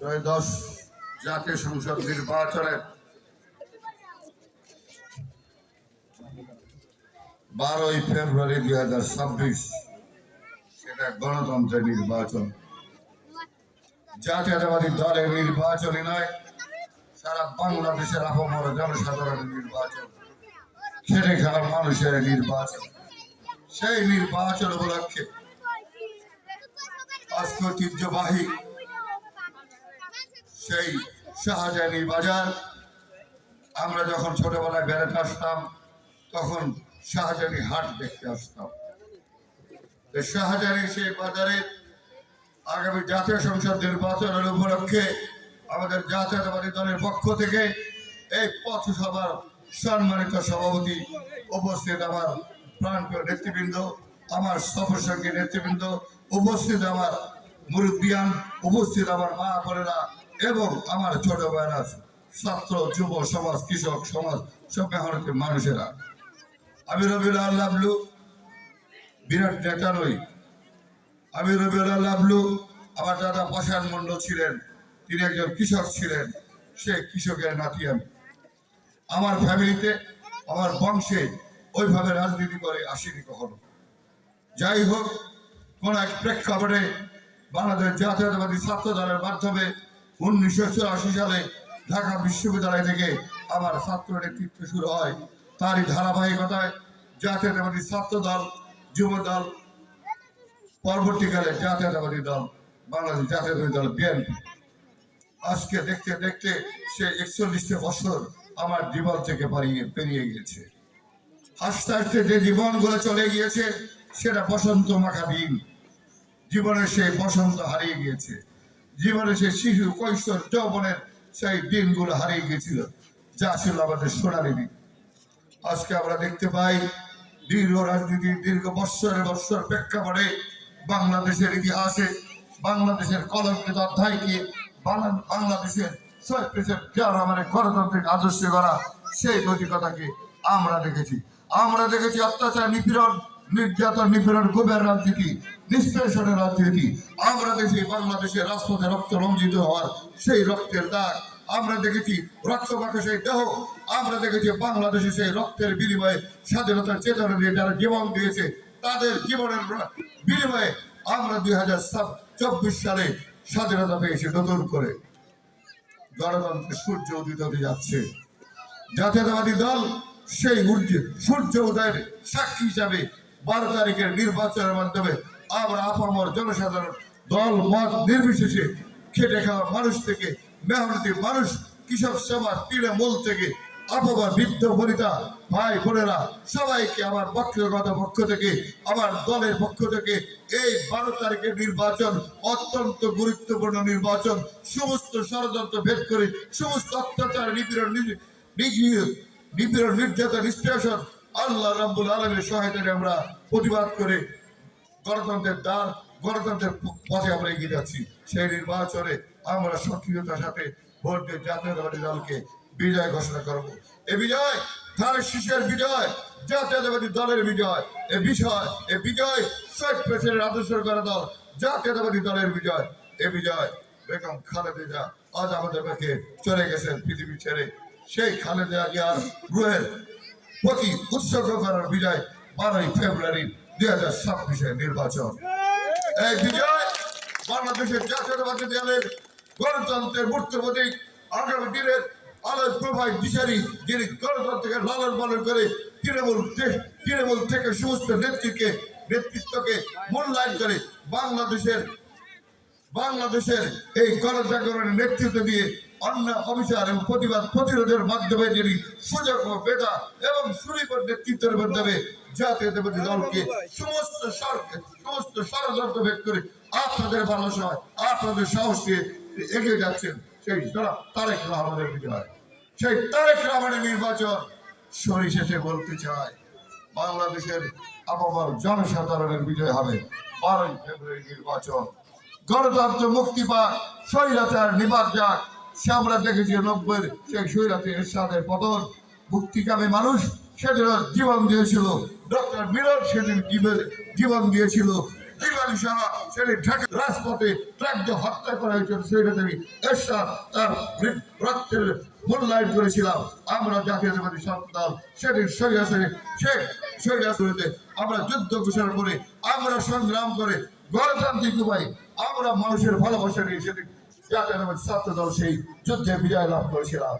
ত্রয়োদশ জাতীয় সংসদ নির্বাচনের 12ই ফেব্রুয়ারি 2026 সেটা গণতন্ত্রের নির্বাচন, জাতীয়তাবাদী দলের নির্বাচনই নয়, সারা বাংলাদেশের আপামর জনসাধারণের নির্বাচন, খেটে খাওয়া মানুষের নির্বাচন। সেই নির্বাচন উপলক্ষে আজকে ঐতিহ্যবাহী সেই শাহজাহানী বাজার, আমরা যখন ছোটবেলায় বেড়াতে আসতাম তখন শাহজাহানী হাট দেখতে আসতাম। শাহজাহানী সেই বাজারে আগামী জাতীয় সংসদ নির্বাচনের উপলক্ষে আমাদের জাতীয়তাবাদী দলের পক্ষ থেকে এই পথসভার সম্মানিত সভাপতি উপস্থিত, আমার প্রাণপ্রিয় নেতৃবৃন্দ, আমার সফরসঙ্গী নেতৃবৃন্দ উপস্থিত, আমার মুরব্বিয়ান উপস্থিত, আমার মা বোনেরা এবং আমার ছোট ভাইরা, ছাত্র যুব সমাজ, কৃষক সমাজ, সব মেহনতি মানুষেরা। আমি রবিউল লাবলু বিরাট নেতা নই, আমি রবিউল লাবলু, আমার দাদা পাশান মন্ডল ছিলেন, তিনি একজন কৃষক ছিলেন, সে কৃষকের নাতি আমি। আমার ফ্যামিলিতে, আমার বংশে ওইভাবে রাজনীতি করে আসেনি কখনো। যাই হোক, কোন এক প্রেক্ষাপটে বাংলাদেশ জাতীয়তাবাদী ছাত্র দলের মাধ্যমে 1984 সালে ঢাকা বিশ্ববিদ্যালয় থেকে আমার ছাত্র নেতৃত্ব শুরু হয়। তারই ধারাবাহিকতায় জাতীয়তাবাদী ছাত্র দল, যুব দল, পরবর্তীকালে জাতীয়তাবাদী দল, বাংলাদেশ জাতীয়তাবাদী দল বিএনপি। আজকে দেখতে দেখতে সে 41 বছর আমার জীবন থেকে পেরিয়ে গিয়েছে। আস্তে আস্তে যে জীবনগুলো চলে গিয়েছে সেটা বসন্ত মাখা দিন। জীবনের সেই বসন্ত হারিয়ে গিয়েছে, জীবনের সেই শিশু কৈশোর যৌবনের সেই দিনগুলো হারিয়ে গিয়েছিল, যা ছিল আমাদের সোনালী দিন। আজকে আমরা দেখতে পাই দীর্ঘ রাজনীতির দীর্ঘ বৎসরের প্রেক্ষাপটে বাংলাদেশের ইতিহাসে, বাংলাদেশের কলঙ্কিত অধ্যায়কে, বাংলাদেশের শহীদ প্রেসিডেন্ট জিয়াউর রহমানের গণতান্ত্রিক আদর্শ করা সেই নৈতিকতাকে আমরা দেখেছি। আমরা দেখেছি অত্যাচার, নিপীড়ন, নির্যাতন, নিপীড়ন, গোবের রাজনীতি, নিষ্পেষণের রাজনীতি। আমরা দেখেছি বাংলাদেশের রাজপথে রক্ত রঞ্জিত হওয়ার সেই রক্তের দাগ। আমরা দেখেছি রক্তমাখা সেই দেহ। আমরা দেখেছি বাংলাদেশে সেই রক্তের বিনিময়ে স্বাধীনতার চেতনা দিয়ে যারা জীবন দিয়েছে, তাদের জীবনের বিনিময়ে আমরা 2024 সালে স্বাধীনতা পেয়েছি। নতুন করে গণতন্ত্রের সূর্য উদিত হতে যাচ্ছে। জাতীয়তাবাদী দল সেই সূর্য উদয়ের সাক্ষী হিসাবে 12 তারিখের নির্বাচনের মাধ্যমে আমরা আপামর জনসাধারণ, দল মত নির্বিশেষে, খেটে খাওয়া মানুষ থেকে মেহনতি মানুষ, কৃষক সমাজ, তৃণমূল থেকে আপামর বৃদ্ধ বনিতা, ভাই বোনেরা, সবাইকে আমার ব্যক্তিগত পক্ষ থেকে, আমার দলের পক্ষ থেকে এই 12 তারিখের নির্বাচন অত্যন্ত গুরুত্বপূর্ণ নির্বাচন। সমস্ত ষড়যন্ত্র ভেদ করে, সমস্ত অত্যাচার, নিপীড়ন, নির্যাতন, নিষ্পেষণ আল্লাহ রাব্বুল আলামিনের সহায়তায় আমরা প্রতিবাদ করে গণতন্ত্রের দ্বার, গণতন্ত্রের পথে আমরা এগিয়ে যাচ্ছি। সেই নির্বাচনে আমরা সক্রিয়তার সাথে ভোট দিয়ে জাতীয়তাবাদী দলকে বিজয় ঘোষণা করব। এ বিজয় ধানের শীষের বিজয়, জাতীয়তাবাদী দলের বিজয়। এ বিজয় শহীদ প্রেসিডেন্ট আদর্শ করা দল, জাতীয়তাবাদী দলের বিজয়। এ বিজয় বেগম খালেদা আজ আমাদের পক্ষে চলে গেছেন পৃথিবী ছেড়ে। সেই খালেদা জিয়ার রুহের প্রতি উৎসর্গ করার বিজয় 12ই ফেব্রুয়ারি 2026 নির্বাচন। এই বিজয় বাংলাদেশের জাতীয়তাবাদী দলের গণতন্ত্রের মূর্ত প্রতীক, আগামী দিনের আলোর প্রভাব দিশারি, যিনি গণতন্ত্রকে লালন পালন করে তৃণমূল থেকে সমস্ত নেতৃত্বকে মূল্যায়ন করে বাংলাদেশের এই গণজাগরণের নেতৃত্ব দিয়ে অন্য অবিচার এবং প্রতিরোধের মাধ্যমে যিনি সুযোগ ও বেদা এবং সুনিপুণ নেতৃত্বের মাধ্যমে জাতীয়তাবাদী দলকে সমস্ত ষড়যন্ত্র ভেদ করে আপনাদের ভালোবাসায়, আপনাদের সাহস দিয়ে এগিয়ে যাচ্ছেন, সেই তারেক রহমানের বিজয়, সেই তারেক রহমানের নির্বাচন। সরিশেষে বলতে চাই, বাংলাদেশের আপামর জনসাধারণের বিজয় হবে 12ই ফেব্রুয়ারি নির্বাচন। গণতন্ত্র মুক্তি পাক, স্বৈরাচার নিপাত যাক। সে আমরা দেখেছি 90-এর সেই স্বৈরাচার এরশাদের পতন। মুক্তিকামী মানুষ সেদিন জীবন দিয়েছিল, ডক্টর মিলন সেদিন জীবন দিয়েছিল, দিবানি সাহা সেটি ঢাকা রাজপথে ট্রাক দিয়ে হত্যা করা হয়েছিল। সেটা তিনি এরশাদ তার রক্তের মূল্যায়ন করেছিলাম। আমরা জাতীয়তাবাদী ছাত্র দল সেদিন শহীদ আমরা যুদ্ধ ঘোষণা করে আমরা সংগ্রাম করে গণতান্ত্রিক উপায় আমরা মানুষের ভালোবাসা নিয়ে সেদিন জাতীয়তাবাদী ছাত্র দল সেই যুদ্ধে বিজয় লাভ করেছিলাম।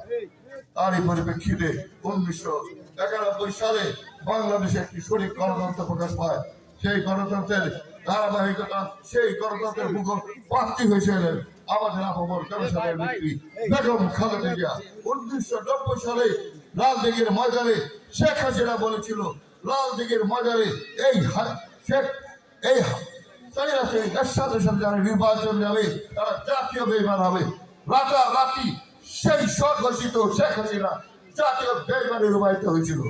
তারই পরিপ্রেক্ষিতে 1991 সালে বাংলাদেশে একটি সঠিক গণতন্ত্র প্রকাশ পায়। সেই গণতন্ত্রের ধারাবাহিকতা সেই গণতন্ত্রের মুখর প্রার্থী হয়েছিলেন আমাদের আপামর জনসাধারণের নেত্রী বেগম খালেদা জিয়া। 1990 সালে লালদিঘির ময়দানে শেখ হাসিনা বলেছিল, লালদিঘির ময়দানে এই সাথে সাথে যারা নির্বাচন যাবে তারা জাতীয় বেইমান হবে। রাতারাতি সেই স্বঘোষিত শেখ হাসিনা জাতীয় বেইমানে রূপায়িত হয়েছিল।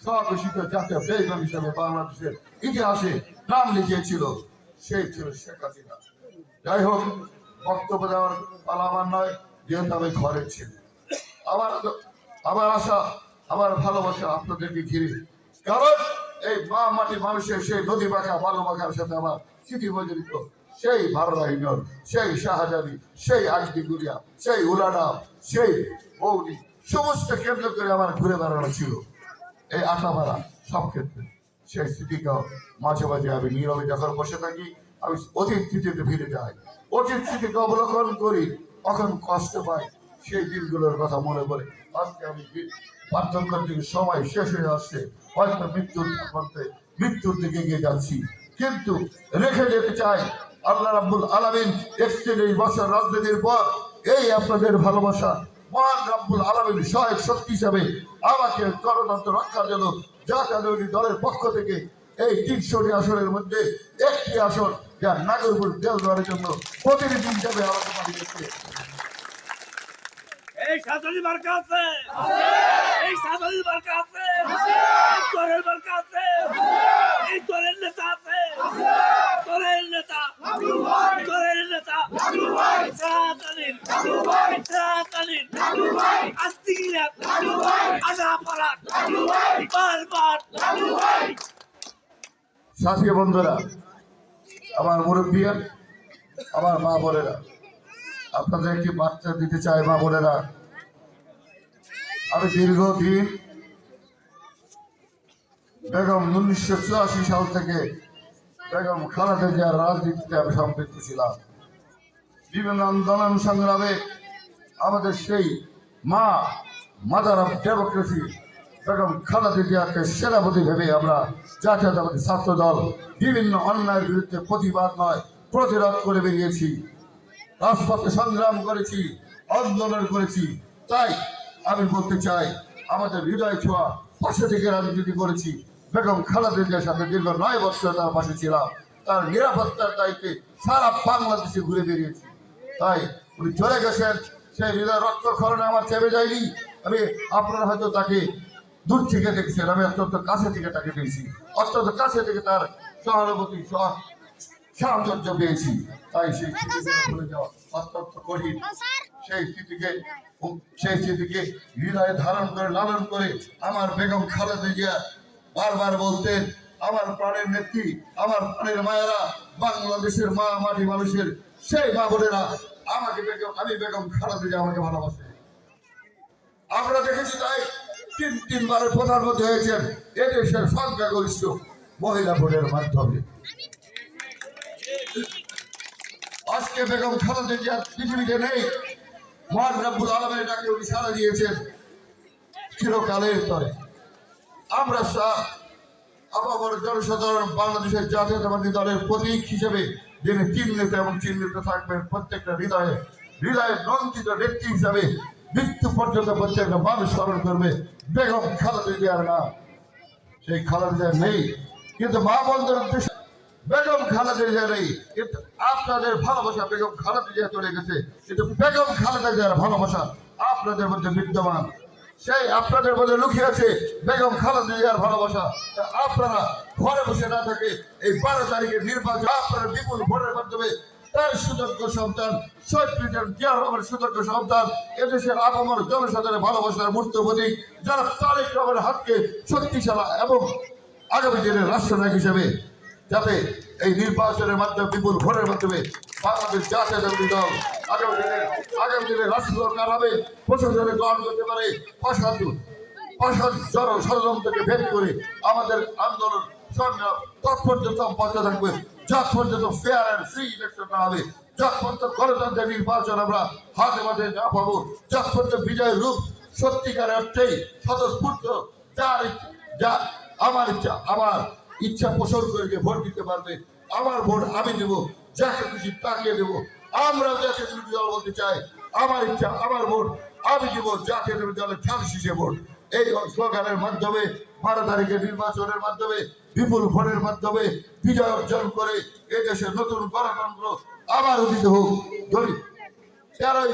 স্বঘোষিত জাতীয় বেইমান হিসেবে বাংলাদেশের ইতিহাসে নাম লিখিয়েছিল সেই ছিল শেখ হাসিনা। যাই হোক, বক্তব্য দেওয়ার পালা আমার নয়, যেহেতু আমি ঘরে ছিল। আমার আশা আমার ভালোবাসা আপনাদেরকে ঘিরে, কারণ এই মা মাটি মানুষের সেই নদী মাখা বালু মাখার সাথে আমার স্মৃতি বজড়িত। সেই ভাররাহিনর, সেই শাহজাদি, সেই আগদিগুড়িয়া, সেই উলানা, সেই বৌনি সমস্ত কেন্দ্র করে আমার ঘুরে বেড়ানো ছিল। এই আটাপাড়া সব ক্ষেত্রে সেই স্মৃতিকে মাঝে মাঝে আমি নীরবে যখন বসে থাকি আমি অতীত স্মৃতিতে ফিরে যাই, অতীত স্মৃতিকে অবলোকন করি, তখন কষ্ট পাই সেই দিনগুলোর কথা মনে পড়ে। আজকে আমি পার্থক্যের দিকে সময় শেষ হয়ে আসছে, হয়তো মৃত্যুর দিকে এগিয়ে যাচ্ছি, কিন্তু রেখে যেতে চাই আল্লাহ রাব্বুল আলামিন 41 বছর রাজনীতির পর এই আপনাদের ভালোবাসা মহান রাব্বুল আলামিন সহায়ক শক্তি হিসাবে আমাকে গণতন্ত্র রক্ষার জন্য জাতীয়তাবাদী দলের পক্ষ থেকে এই 300টি আসনের মধ্যে একটি আসন যা নাগরপুর দেওয়ার জন্য প্রতিনিধি হিসাবে আমাকে পাঠিয়েছে। এই সাধারণ মার্কা আছে, এই সাধারণ মার্কা আছে, এই দলের মার্কা আছে, এই দলের নেতা আছে, দলের নেতা, দলের নেতা, সাতালিন, আস্তিগিরাত, আজাপাড়াত, বারবার। সাথী বন্ধুরা, আমার মুরব্বীরা, আমার মা বোনেরা, আপনাদের একটি বার্তা দিতে চাই। মা বোনেরা, আমি দীর্ঘদিন বেগম 1984 সাল থেকে বেগম খালেদা জিয়ার রাজনীতিতে আমি সম্পৃক্ত ছিলাম। বিভিন্ন আন্দোলন সংগ্রামে আমাদের সেই mother of democracy Begum Khaleda জিয়াকে সেনাপতি ভেবে আমরা জাতীয়তাবাদী ছাত্র দল বিভিন্ন অন্যায়ের বিরুদ্ধে প্রতিবাদ নয় প্রতিরোধ করে বেরিয়েছি, রাজপথে সংগ্রাম করেছি, আন্দোলন করেছি। তাই আমি বলতে চাই, আমাদের হৃদয় ছোঁয়া পাশে থেকে রাজনীতি করেছি। বেগম খালেদা জিয়ার সাথে দীর্ঘ 9 বছর তার পাশে ছিলাম, তার নিরাপত্তার দায়িত্বে সারা বাংলাদেশে ঘুরে বেরিয়েছি। তাই উনি চলে গেছেন, সেই হৃদয় রক্তক্ষরণে আমার চেপে যায়নি। আমি আপনারা হয়তো তাকে দূর থেকে দেখছেন, আমি অত্যন্ত কাছে থেকে তাকে পেয়েছি, অত্যন্ত কাছে থেকে তার সহানুভূতি সাহচর্য পেয়েছি। তাই সেই ভুলে যাওয়া অত্যন্ত কঠিন। সেই স্মৃতিকে হৃদয়ে ধারণ করে লালন করে আমার বেগম খালেদা জিয়া বারবার বলতেন, আমার প্রাণের নেত্রী, আমার প্রাণের মায়েরা, বাংলাদেশের মা মাটি মানুষের সেই মা বোনেরা আমি বেগম খালেদা জিয়া আমাকে ভালোবাসে। আমরা দেখেছি তাই তিনবারের প্রধানমন্ত্রী হয়েছেন এদেশের সংখ্যাগরিষ্ঠ মহিলা ভোটের মাধ্যমে। আজকে বেগম খালেদা জিয়া পৃথিবীতে নেই, মহান রব্বুল আলামিন তাকে উনি সাড়া দিয়েছেন চিরকালের তরে। আমরা আপামর জনসাধারণ বাংলাদেশের জাতীয়তাবাদী দলের প্রতীক হিসেবে যিনি চিহ্নিত এবং চিহ্নিত থাকবেন প্রত্যেকটা হৃদয়ে নন্দিত নেত্রী হিসাবে মৃত্যু পর্যন্ত প্রত্যেকটা মানুষ স্মরণ করবে বেগম খালেদা জিয়ার নাম। সেই খালেদা জিয়া নেই, কিন্তু মা বন্ধুর উদ্দেশ্যে বেগম খালেদা জিয়া নেই, কিন্তু আপনাদের ভালোবাসা বেগম খালেদা জিয়া চলে গেছে, কিন্তু বেগম খালেদা জিয়ার ভালোবাসা আপনাদের মধ্যে বিদ্যমান। সেই আপনাদের মধ্যে লুকিয়ে আছে বেগম খালেদা জিয়ার ভালোবাসা। আপনারা ঘরে বসে না থাকে এই 12 তারিখের নির্বাচন আপনারা বিপুল ভোটের মাধ্যমে তার সুযোগ্য সন্তান শহীদ প্রেসিডেন্ট জিয়া রহমানের সুযোগ্য সন্তান এদেশের আপামর জনসাধারণের ভালোবাসার মূর্ত প্রতীক, যারা তারেক রহমানের হাতকে শক্তিশালী এবং আগামী দিনের রাষ্ট্রনায়ক হিসেবে যাতে এই নির্বাচনের মাধ্যমে বিপুল ভোটের মাধ্যমে বাংলাদেশ জাতীয়তাবাদী দল আগামী দিনে রাষ্ট্র কার হবে প্রশাসনে গ্রহণ করতে পারে ষড়যন্ত্রকে ভেদ করে আমাদের আন্দোলন সংগ্রাম তৎপর্যন্ত অব্যাহত থাকবে যত পর্যন্ত ফেয়ার অ্যান্ড ফ্রি ইলেকশন না হবে যত পর্যন্ত গণতন্ত্রের নির্বাচন আমরা হাতে মাঠে না পাবো যত পর্যন্ত বিজয়ের রূপ সত্যিকার অর্থেই স্বতঃস্ফূর্ত যা আমার ইচ্ছা পোষণ করে যে ভোট দিতে পারবে আমার ভোট আমি দেব যাকে খুশি তাকে দেব আমরা জাতীয় বিরোধী দল বলতে চাই আমার ইচ্ছা আমার ভোট আমি দেব জাতীয় বিরোধী দলের ঠান শীষে ভোট এই স্লোগানের মাধ্যমে 12 তারিখের নির্বাচনের মাধ্যমে বিপুল ভোটের মাধ্যমে বিজয় অর্জন করে এদেশের নতুন গণতন্ত্র আবার উদিত হোক। 13ই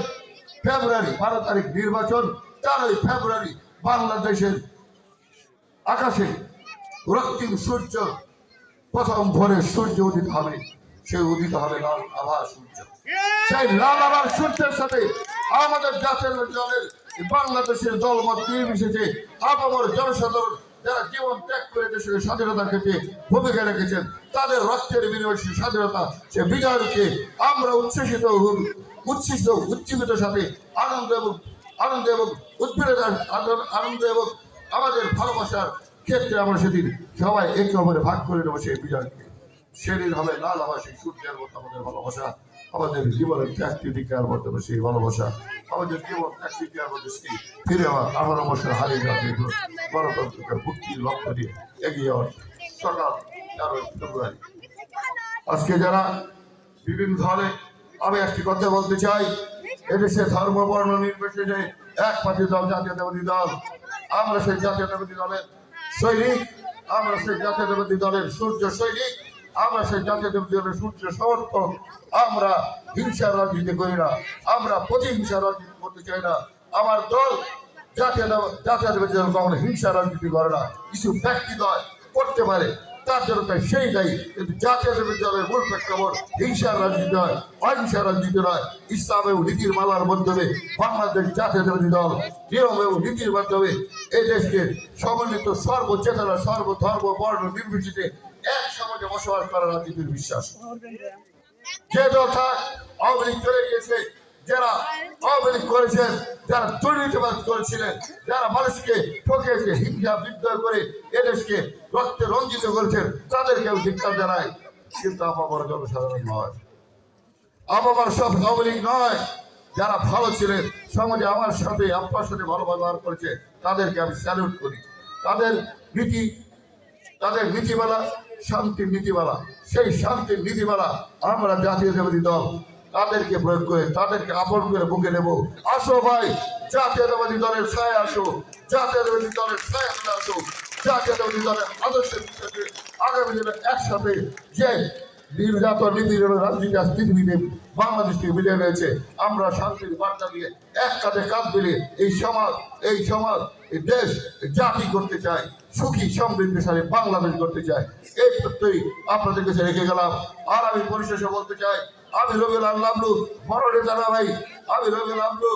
ফেব্রুয়ারি 12 তারিখ নির্বাচন 13ই ফেব্রুয়ারি বাংলাদেশের আকাশে রক্তিম সূর্য প্রথম ভোরে সূর্য উদিত হবে সে উদিত হবে লাল আভার সূর্য সেই লাল আভার সূর্যের সাথে আমাদের জাতীয় দলের বাংলাদেশের দলমত নির্বিশেষে আপামর জনসাধারণ যারা জীবন ত্যাগ করে দেশের স্বাধীনতার ক্ষেত্রে ভূমিকা রেখেছেন তাদের রক্তের বিনিময়ে সেই স্বাধীনতা সে বিজয়কে আমরা উজ্জীবিত সাথে আনন্দ এবং উদ্বেগের আনন্দ এবং আমাদের ভালোবাসার ক্ষেত্রে আমরা সেদিন সবাই একে অপরে ভাগ করে নেবো সেই বিজয়কে সেদিন হবে লাল আভা সেই সূর্যের মতো আমাদের ভালোবাসা আমাদের জীবনের ত্যাগ তিতিকার মাধ্যমে সেই ভালোবাসা আমাদের জীবন ত্যাগ তিতিকার মধ্যে সেই ফিরে যাওয়া 18 বছর হারিয়ে যাওয়া গণতন্ত্রকে মুক্তির লক্ষ্য দিয়ে এগিয়ে যাওয়ার সকাল 13ই ফেব্রুয়ারি আজকে যারা বিভিন্ন ধরনে আমি একটি কথা বলতে চাই এদেশে ধর্ম বর্ণ নির্বিশেষে এক পার্টি দল জাতীয়তাবাদী দল আমরা সেই জাতীয়তাবাদী দলের সৈনিক আমরা সেই জাতীয়তাবাদী দলের সূর্য সৈনিক আমরা সেই জাতীয়তাবাদী দলের সূর্য সমর্থক আমরা হিংসার রাজনীতি করি না আমরা প্রতিহিংসার রাজনীতি করতে চাই না আমার দল জাতীয়তাবাদী দল কখনো হিংসার রাজনীতি করে না কিছু ব্যক্তি দল করতে পারে তার জন্য তাই সেই দায়ী কিন্তু জাতীয়তাবাদী দলের মূল প্রেক্ষাপট হিংসার রাজনীতি নয় অহিংসার রাজনীতি নয় ইসলাম এবং নীতির মালার মাধ্যমে বাংলাদেশ জাতীয়তাবাদী দল নিয়ম এবং নীতির মাধ্যমে এই দেশকে সমন্বিত সর্বচেতনা সর্বধর্ম বর্ণ নির্বিশেষে এক সমাজে বসবাস করার রাজনীতির বিশ্বাস যে দল থাক আওয়ামী লীগ চলে গিয়েছে যারা আওয়ামী লীগ করেছেন যারা দুর্নীতিবাদ করেছিলেন যারা মানুষকে ঠকিয়েছে হিংসা বিদ্রোহ করে এদেশকে রক্তে রঞ্জিত করেছেন তাদেরকেও ধিক্কার জানায় কিন্তু আপামর জনসাধারণ নয় আপামর সব আওয়ামী লীগ নয় যারা ভালো ছিলেন সমাজে আমার সাথে আপনার সাথে ভালো ব্যবহার করেছে তাদেরকে আমি স্যালুট করি তাদের নীতিমালা শান্তির নীতিমালা সেই শান্তির নীতিমালা আমরা জাতীয়তাবাদী দল তাদেরকে প্রয়োগ করে তাদেরকে আপন করে বুকে নেব আসো ভাই জাতীয়তাবাদী দলের ছায় আসো জাতীয়তাবাদী দলের ছায় আসো জাতীয়তাবাদী দলের আদর্শের সাথে আগামী দিনে একসাথে যে নির্যাতন নিপীড়ন রাজনীতি আজ পৃথিবীতে বাংলাদেশ থেকে মিলিয়ে রয়েছে আমরা শান্তির বার্তা দিয়ে এক কাঁধে কাঁধ মিলিয়ে এই সমাজ এই দেশ জাতি করতে চাই সুখী সমৃদ্ধশালী বাংলাদেশ করতে চাই এই প্রত্যয় আপনাদের কাছে রেখে গেলাম আর আমি পরিশেষে বলতে চাই আমি রবিউল লাবলু বড় নেতা না ভাই আমি রবিউল লাবলু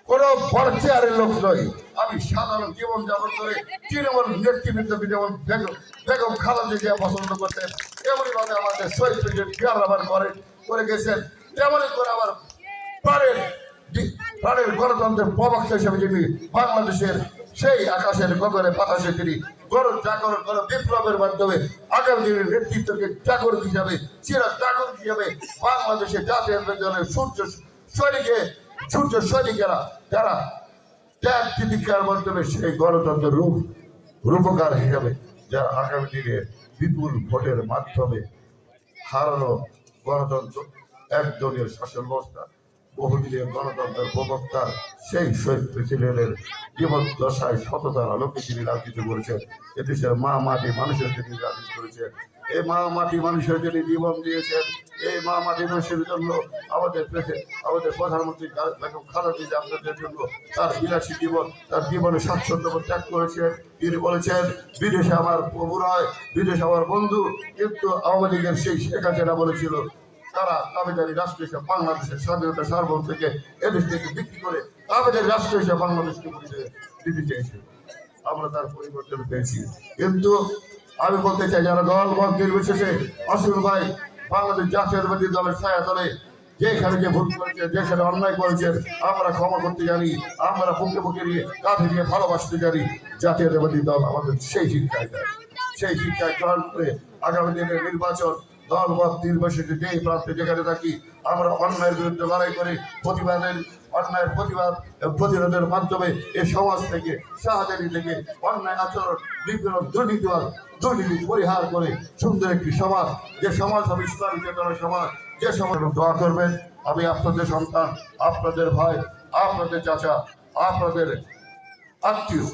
কোনো বড় চেয়ারের লোক নয় আমি সাধারণ জীবন যাপন করে তৃণমূল নেতৃবৃন্দকে যেমন বেগম খালেদা জিয়া পছন্দ করতেন তেমনই ভাবে আমাদের শহীদ প্রেসিডেন্ট জিয়া রহমান করে গেছেন তেমনই করে আবার প্রাণের গণতন্ত্রের প্রবক্তা হিসেবে যিনি বাংলাদেশের সেই আকাশের গগনে বাতাসে তিনি গণ বিপ্লবের মাধ্যমে আগামী দিনের নেতৃত্বকে জাগরণ হিসাবে জাগরণ হিসাবে বাংলাদেশের জাতীয় দলের সূর্য সৈনিকেরা যারা ত্যাগ তিতিক্ষার মাধ্যমে সেই গণতন্ত্রের রূপকার হিসাবে যারা আগামী দিনে বিপুল ভোটের মাধ্যমে হারানো গণতন্ত্র একদলীয় শাসন ব্যবস্থা বহুদিনের গণতন্ত্রের প্রবক্তা সেই শহীদ প্রেসিডেন্টের জীবন দশায় সততার আলোকে তিনি রাজনীতি করেছেন এদেশের মা মাটি মানুষের তিনি রাজনীতি করেছেন এই মা মাটি মানুষের জন্য জীবন দিয়েছেন এই মা মাটি মানুষের জন্য আমাদের প্রধানমন্ত্রী বেগম খালেদা জিয়া আপনাদের জন্য তার বিলাসী জীবন তার জীবনে স্বাচ্ছন্দ্য ত্যাগ করেছেন তিনি বলেছেন বিদেশে আমার প্রভু নয় বিদেশে আমার বন্ধু কিন্তু আওয়ামী লীগের সেই শেখ হাসিনা বলেছিল তারা দাবিদারি রাষ্ট্র হিসেবে বাংলাদেশের স্বাধীনতা সার্বভৌম থেকে এদেশ থেকে বিক্রি করে দাবিদারি রাষ্ট্র হিসেবে বাংলাদেশকে দিতে চেয়েছিল আমরা তার পরিবর্তন পেয়েছি কিন্তু আমি বলতে চাই যারা দল মত নির্বিশেষে অসুর ভাই বাংলাদেশ জাতীয়তাবাদী দলের ছায়া তলে যেখানে যে ভুল করেছে যেখানে অন্যায় করেছেন আমরা ক্ষমা করতে জানি, আমরা বুকে বুকে নিয়ে কাঁধে নিয়ে ভালোবাসতে জানি। জাতীয়তাবাদী দল আমাদের সেই শিক্ষায় দেয়, সেই শিক্ষায় গ্রহণ করে আগামী দিনের নির্বাচন দল মত নির্বিশেষে যেই প্রান্তে যেখানে থাকি আমরা অন্যায়ের বিরুদ্ধে লড়াই করে অন্যায়ের প্রতিরোধের মাধ্যমে এই সমাজ থেকে শাহজাদি থেকে অন্যায় আচরণ বিপ্লব দুর্নীতি পরিহার করে সুন্দর একটি সমাজ, যে সমাজ হবে ইসলামী চেতনার সমাজ, যে সমাজ দোয়া করবেন। আমি আপনাদের সন্তান, আপনাদের ভাই, আপনাদের চাচা, আপনাদের আত্মীয়,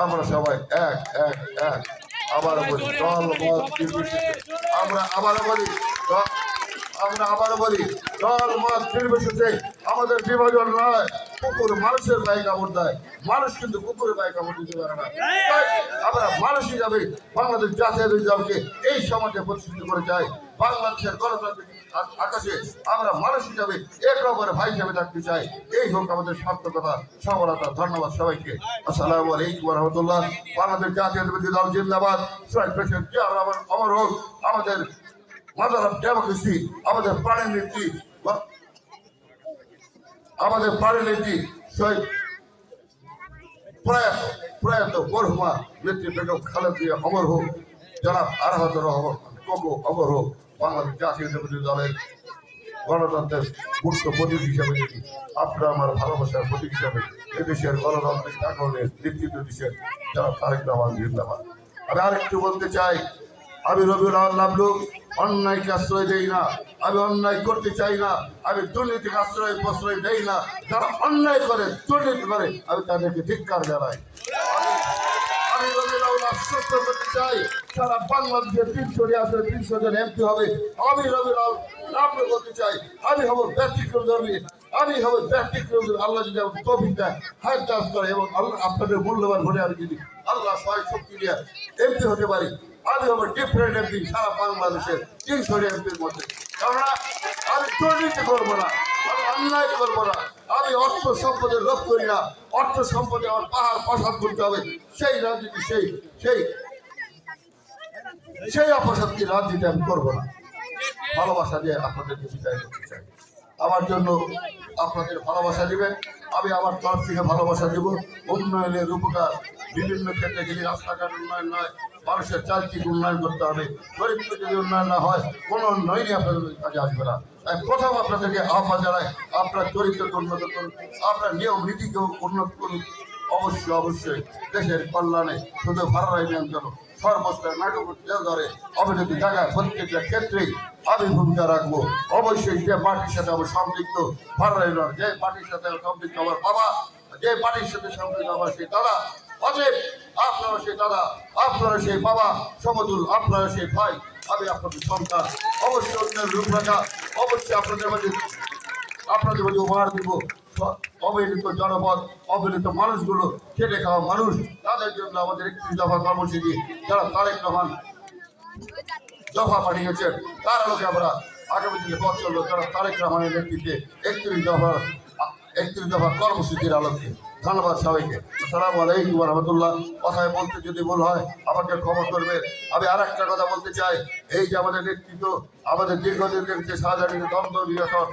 আমরা সবাই এক এক এক আবারও বলি দল মত নির্বিশেষে আমরা আবারও বলি দল মত নির্বিশেষে আমাদের বিভাজন নয়। কুকুর মানুষের গায়ে কামড় দেয়, মানুষ কিন্তু কুকুরের গায়ে কামড় দিতে পারে না। তাই আমরা মানুষ হিসাবে বাংলাদেশ জাতীয়তাবাদী দলকে এই সমাজে প্রতিষ্ঠিত করে চাই। বাংলাদেশের গণতান্ত্রিক আকাশে আমরা মানুষ হিসাবে এক রকমের ভাই হিসাবে থাকতে চাই। এই হোক আমাদের সার্থকতা সফলতা। ধন্যবাদ সবাইকে। আসসালামু আলাইকুম ওয়া রাহমাতুল্লাহ। বাংলাদেশ জাতীয়তাবাদী দল জিন্দাবাদ। শহীদ প্রেসিডেন্ট জিয়া রহমান অমর হোক। আমাদের মাদার অফ ডেমোক্রেসি, আমাদের প্রাণের নেত্রী শহীদ প্রয়াত মরহুমা নেত্রী বেগম খালেদা জিয়া অমর হোক। জনাব আরাফাতুর রহমান কোকো অমর হোক। বাংলাদেশ জাতীয়তাবাদী দলের গণতন্ত্রের মুখ্য প্রতীক হিসাবে দেখি, আপনারা আমার ভালোবাসার প্রতীক হিসাবে এদেশের গণতান্ত্রিক আন্দোলনের নেতৃত্ব দিচ্ছেন জনাব তারেক রহমান জিন্দাবাদ। আমি আরেকটু বলতে চাই, আমি রবিউল আওয়াল লাবলু অন্যায়কে আশ্রয় দেই না, আমি অন্যায় করতে চাই না, আমি দুর্নীতিকে প্রশ্রয় দেই না। যারা অন্যায় করে দুর্নীতি করে আমি তাদেরকে ধিক্কার জানাই। আমি রবিউল আওয়াল আশ্বস্ত করতে চাই সারা বাংলাদেশের 300 জন এমপি হবে। আমি রবিউল আওয়াল লাবলু বলতে চাই আমি হব ব্যতিক্রমধর্মী, আমি হব ব্যতিক্রমধর্মী। আল্লাহ যদি আমাকে তৌফিক দেয়, হায়াত দান করে এবং আল্লাহ আপনাদের মূল্যবান ভোটে আমি যদি আল্লাহ সহায় শক্তি দিয়ে এমপি হতে পারি, আমি হবো ডিফারেন্ট এমপি সারা বাংলাদেশের 300 এমপির মধ্যে। কেননা আমি দুর্নীতি করবো না, আমি অন্যায় করবো না, আমি অর্থ সম্পদের লোভ করি না। অর্থ সম্পদে আমার পাহাড় প্রসাদ করতে হবে, সেই রাজনীতি সেই অপশক্তি রাজনীতি আমি করবো না। ভালোবাসা দিয়ে আপনাদেরকে বিদায় করতে চাই। আমার জন্য আপনাদের ভালোবাসা দিবেন, আমি আমার তরফ থেকে ভালোবাসা দেব। উন্নয়নের উপকার বিভিন্ন ক্ষেত্রে যদি রাস্তাঘাট উন্নয়ন নয়, মানুষের চারিত্রিক উন্নয়ন করতে হবে। গরিবকে যদি উন্নয়ন না হয়, কোনো উন্নয়নই আপনাদের কাজে আসবে না। তাই প্রথম আপনাদেরকে আহ্বান জানাই, আপনার চরিত্রকে উন্নত করুন, আপনার নিয়ম নীতিকেও উন্নত করুন। অবশ্যই দেশের কল্যাণে শুধু ভাড়াই নিয়ন্ত্রণ সর্বস্তরের নাটক ধরে অবনতি জায়গায় প্রত্যেকটা ক্ষেত্রেই আমি ভূমিকা রাখবো। অবশ্যই যে পার্টির সাথে আমার সম্পৃক্ত ভাড়াই নয়, যে পার্টির সাথে সম্পৃক্ত আমার বাবা, যে পার্টির সাথে সম্পৃক্ত আমার সেই দাদা, অতএব আপনারা সেই দাদা, আপনারা সেই বাবা সমতুল, আপনারা সেই ভাই, আমি আপনাদের সন্তান। অবশ্যই অন্যের রূপরেখা অবশ্যই আপনাদের মাঝে উপহার দিব। অবহেলিত জনপদ, অবহেলিত মানুষগুলো, খেটে খাওয়া মানুষ, তাদের জন্য আমাদের 31 দফা কর্মসূচি যারা তারেক রহমান দফা পাঠিয়েছেন, তার আলোকে আমরা আগামী দিনে পথ চলবো। যারা তারেক রহমানের নেতৃত্বে 31 দফা কর্মসূচির আলোকে। ধন্যবাদ সবাইকে। আসসালামু আলাইকুম ওয়া রাহমাতুল্লাহ। কথায় বলতে যদি ভুল হয় আমাকে ক্ষমা করবে। আমি আর একটা কথা বলতে চাই, এই যে আমাদের নেতৃত্ব, আমাদের দীর্ঘদিন দেখছে শাহজাহানের দ্বন্দ্ব নিরসন,